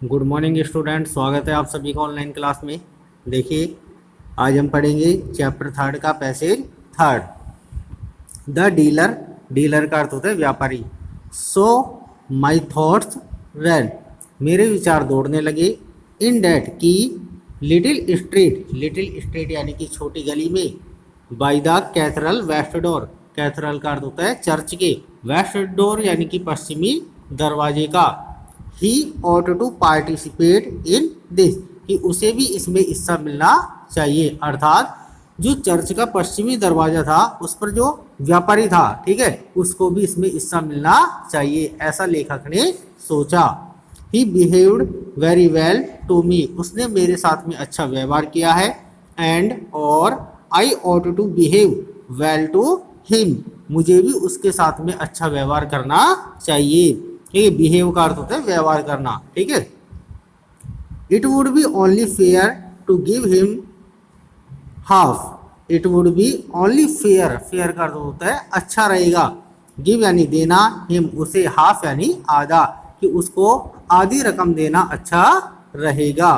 Good morning student, स्वागत है आप सभी का ऑनलाइन क्लास में। देखिए, आज हम पढ़ेंगे चैप्टर थर्ड का passage third. The dealer, dealer का अर्थ होता है व्यापारी। सो माई थॉट्स रन, मेरे विचार दौड़ने लगे। इन डैट की लिटिल स्ट्रीट, लिटिल स्ट्रीट यानी कि छोटी गली में। By the cathedral west door, cathedral का अर्थ होता है चर्च के, वेस्ट डोर यानी कि पश्चिमी दरवाजे का। He ought to participate in this, कि उसे भी इसमें हिस्सा मिलना चाहिए। अर्थात जो चर्च का पश्चिमी दरवाजा था उस पर जो व्यापारी था, ठीक है, उसको भी इसमें हिस्सा मिलना चाहिए, ऐसा लेखक ने सोचा। He behaved very well to me, उसने मेरे साथ में अच्छा व्यवहार किया है। एंड और I ought to behave well to him, मुझे भी उसके साथ में अच्छा व्यवहार करना चाहिए। ठीक है, बिहेव का अर्थ होता है व्यवहार करना। ठीक है, it would be only fair to give him half, it would be only fair, fair का अर्थ होता है अच्छा रहेगा। गिव यानी देना, हिम उसे, हाफ यानी आधा, कि उसको आधी रकम देना अच्छा रहेगा।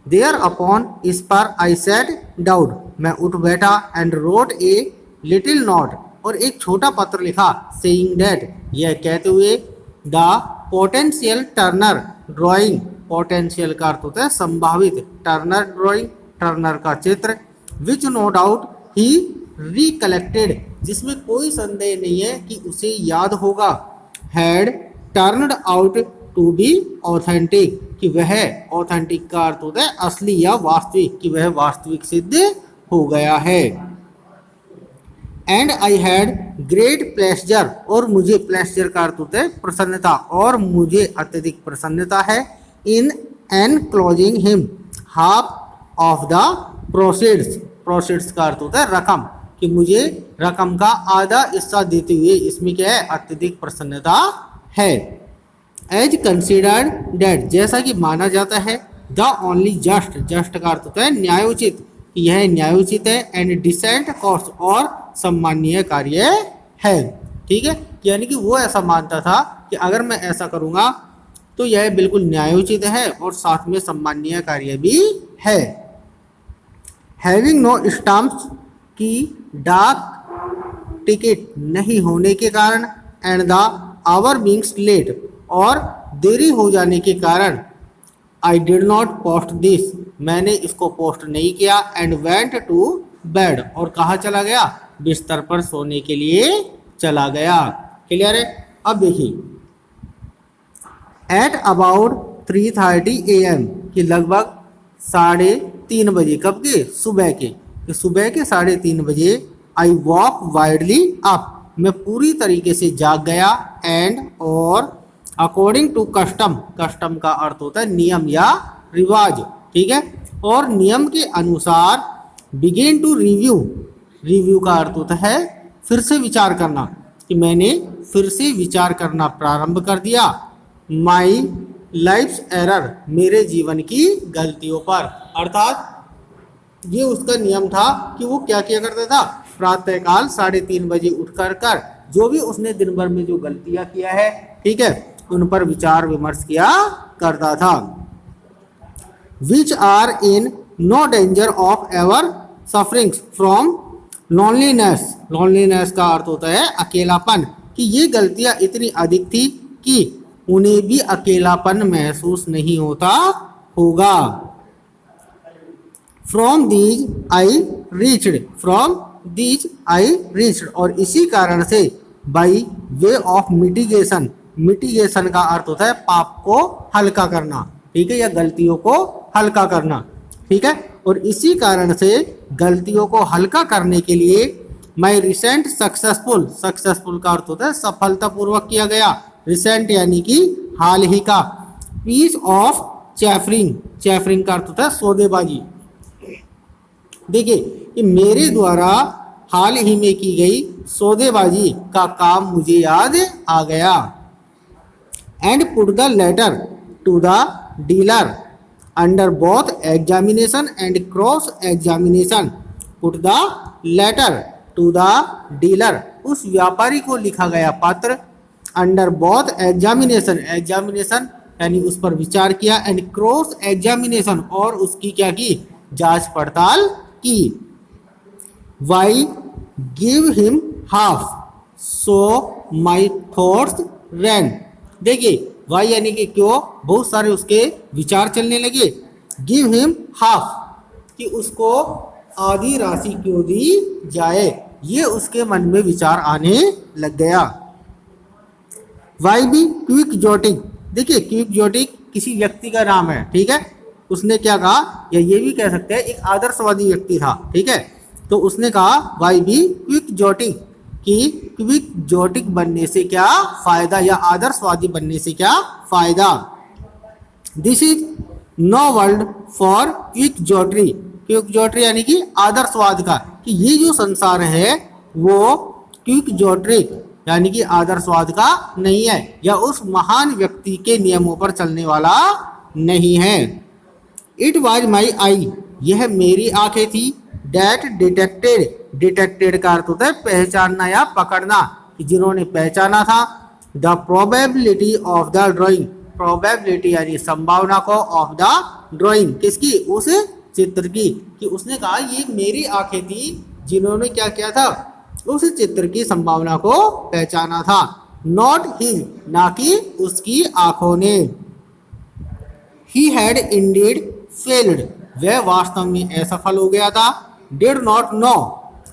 देयर अपॉन, इस पर, आई सेट डाउन, मैं उठ बैठा। And wrote a little note, और एक छोटा पत्र लिखा। सेइंग डैट, यह कहते हुए, the potential Turner drawing, potential का अर्थ होता है संभावित, टर्नर ड्राइंग, टर्नर का चित्र। Which no doubt he recollected, जिसमें कोई संदेह नहीं है कि उसे याद होगा। Had turned out to be authentic, कि वह, ऑथेंटिक का अर्थ होता है असली या वास्तविक, कि वह वास्तविक सिद्ध हो गया है। And I had great pleasure, और मुझे, प्लेजर का अर्थ होता है प्रसन्नता, और मुझे अत्यधिक प्रसन्नता है। In enclosing him half of the proceeds, proceeds का अर्थ होता है रकम, कि मुझे रकम का आधा हिस्सा देते हुए इसमें क्या है, अत्यधिक प्रसन्नता है। एज कंसिडर्ड डैट, जैसा कि माना जाता है। द ओनली जस्ट, जस्ट का अर्थ होता है न्यायोचित, यह न्यायोचित है। एंड डिसेंट कोर्स, और सम्मानीय कार्य है। ठीक है, यानी कि वो ऐसा मानता था कि अगर मैं ऐसा करूंगा तो यह बिल्कुल न्यायोचित है और साथ में सम्मानीय कार्य भी है। हैविंग नो स्टाम्प्स, की डाक टिकट नहीं होने के कारण। And the hour beings late, और देरी हो जाने के कारण। I did not post this, मैंने इसको पोस्ट नहीं किया। एंड वेंट टू बेड, और कहाँ चला गया, बिस्तर पर सोने के लिए चला गया। क्लियर है। अब देखिए, एट अबाउट 3:30 AM, कि लगभग 3:30 बजे, कब के, सुबह के, कि सुबह के 3:30 बजे। आई वॉक वाइडली अप, मैं पूरी तरीके से जाग गया। एंड और अकॉर्डिंग टू कस्टम, कस्टम का अर्थ होता है नियम या रिवाज, ठीक है, और नियम के अनुसार। बिगिन टू रिव्यू, रिव्यू का अर्थ होता है फिर से विचार करना, कि मैंने फिर से विचार करना प्रारंभ कर दिया। माई लाइफ्स एरर, मेरे जीवन की गलतियों पर। अर्थात ये उसका नियम था कि वो क्या किया करता था, प्रातःकाल 3:30 बजे उठ कर जो भी उसने दिन भर में जो गलतियां किया है, ठीक है, उन पर विचार विमर्श किया करता था। Which are in no danger of ever sufferings from loneliness, loneliness का अर्थ होता है अकेलापन, कि ये गलतियां इतनी अधिक थी कि उन्हें भी अकेलापन महसूस नहीं होता होगा। From these I reached, from these I reached, और इसी कारण से by way of mitigation, mitigation का अर्थ होता है पाप को हल्का करना, ठीक है, या गलतियों को हल्का करना, ठीक है, और इसी कारण से गलतियों को हल्का करने के लिए माई रिसेंट सक्सेसफुल, सक्सेसफुल का अर्थ होता है सफलतापूर्वक किया गया, रिसेंट यानी कि हाल ही का। पीस ऑफ चैफरिंग, चैफरिंग का अर्थ होता है सौदेबाजी। देखिए, कि मेरे द्वारा हाल ही में की गई सौदेबाजी का काम मुझे याद आ गया। And put the letter to the dealer under both examination and cross examination. Put the letter to the dealer, उस व्यापारी को लिखा गया पत्र। अंडर बोथ एग्जामिनेशन, एग्जामिनेशन यानी उस पर विचार किया, एंड क्रॉस एग्जामिनेशन, और उसकी क्या की, जांच पड़ताल की। Why give him half so my thoughts ran. देखिए वाई यानी कि क्यों बहुत सारे उसके विचार चलने लगे। गिव हिम हाफ कि उसको आधी राशि क्यों दी जाए, ये उसके मन में विचार आने लग गया। Why be quick jotting. देखिए क्विक जोटिंग किसी व्यक्ति का नाम है, ठीक है। उसने क्या कहा, या ये भी कह सकते हैं एक आदर्शवादी व्यक्ति था, ठीक है। तो उसने कहा वाई बी क्विक जोटिंग कि क्विक जोटिक बनने से क्या फायदा, या आदर्शवादी बनने से क्या फायदा। This is no world for quick jottery. Quick jottery यानी कि आदर्शवाद का, कि ये जो संसार है वो क्विक जोटरी यानी कि आदर्शवाद का नहीं है, या उस महान व्यक्ति के नियमों पर चलने वाला नहीं है। इट वॉज माई आई, यह मेरी आंखें थी। डैट डिटेक्टेड, डिटेक्टेड का अर्थ होता है पहचानना या पकड़ना, कि जिन्होंने पहचाना था। The probability of the drawing, probability यानी संभावना को, ऑफ द ड्राइंग किसकी, उस चित्र की, कि उसने कहा ये मेरी आंखें थी जिन्होंने क्या किया था, उस चित्र की संभावना को पहचाना था। नॉट हिज, ना कि उसकी आंखों ने। ही हैड इंडीड फेल्ड, वह वास्तव में असफल हो गया था। डिड नॉट नो,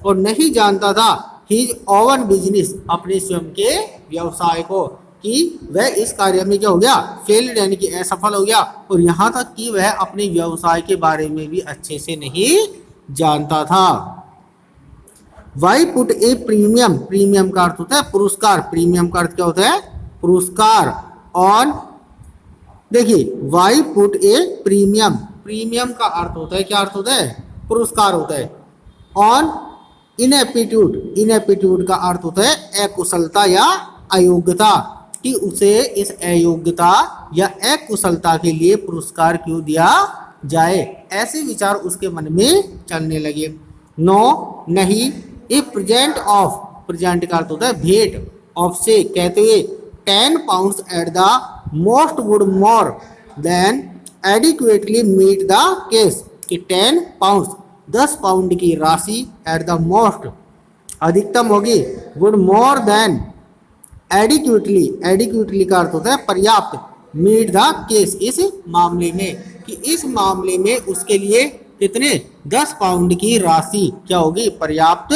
और नहीं जानता था। हिज ओवन बिजनेस, अपने स्वयं के व्यवसाय को, कि वह इस कार्य में क्या हो गया, फेल्ड यानी कि असफल हो गया। और यहाँ तक कि वह अपने व्यवसाय के बारे में भी अच्छे से नहीं जानता था। Why put a premium, premium का अर्थ होता है पुरस्कार, प्रीमियम का अर्थ क्या होता है, पुरस्कार। ऑन, देखिए why put a premium, premium का अर्थ होता है, क्या अर्थ होता है, पुरस्कार होता है। ऑन इनएप्टीट्यूड, इनएप्टीट्यूड का अर्थ होता है अकुशलता या अयोग्यता, कि उसे इस अयोग्यता या अकुशलता के लिए पुरस्कार क्यों दिया जाए, ऐसे विचार उसके मन में चलने लगे। नो, नहीं। ए प्रेजेंट ऑफ, प्रेजेंट का अर्थ होता है भेंट, ऑफ से कहते हुए 10 pounds at the most would more than adequately meet the case, कि 10 pounds 10 पाउंड की राशि एट द मोस्ट अधिकतम होगी, would more than adequately, adequately का अर्थ होता है पर्याप्त, मीट द केस इस मामले में, कि इस मामले में उसके लिए कितने 10 पाउंड की राशि क्या होगी, पर्याप्त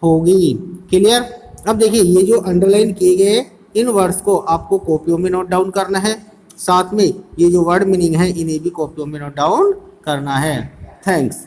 होगी। क्लियर। अब देखिए ये जो अंडरलाइन किए गए इन वर्ड्स को आपको कॉपियों में नोट डाउन करना है, साथ में ये जो वर्ड मीनिंग है इन्हें भी कॉपियों में नोट डाउन करना है। थैंक्स।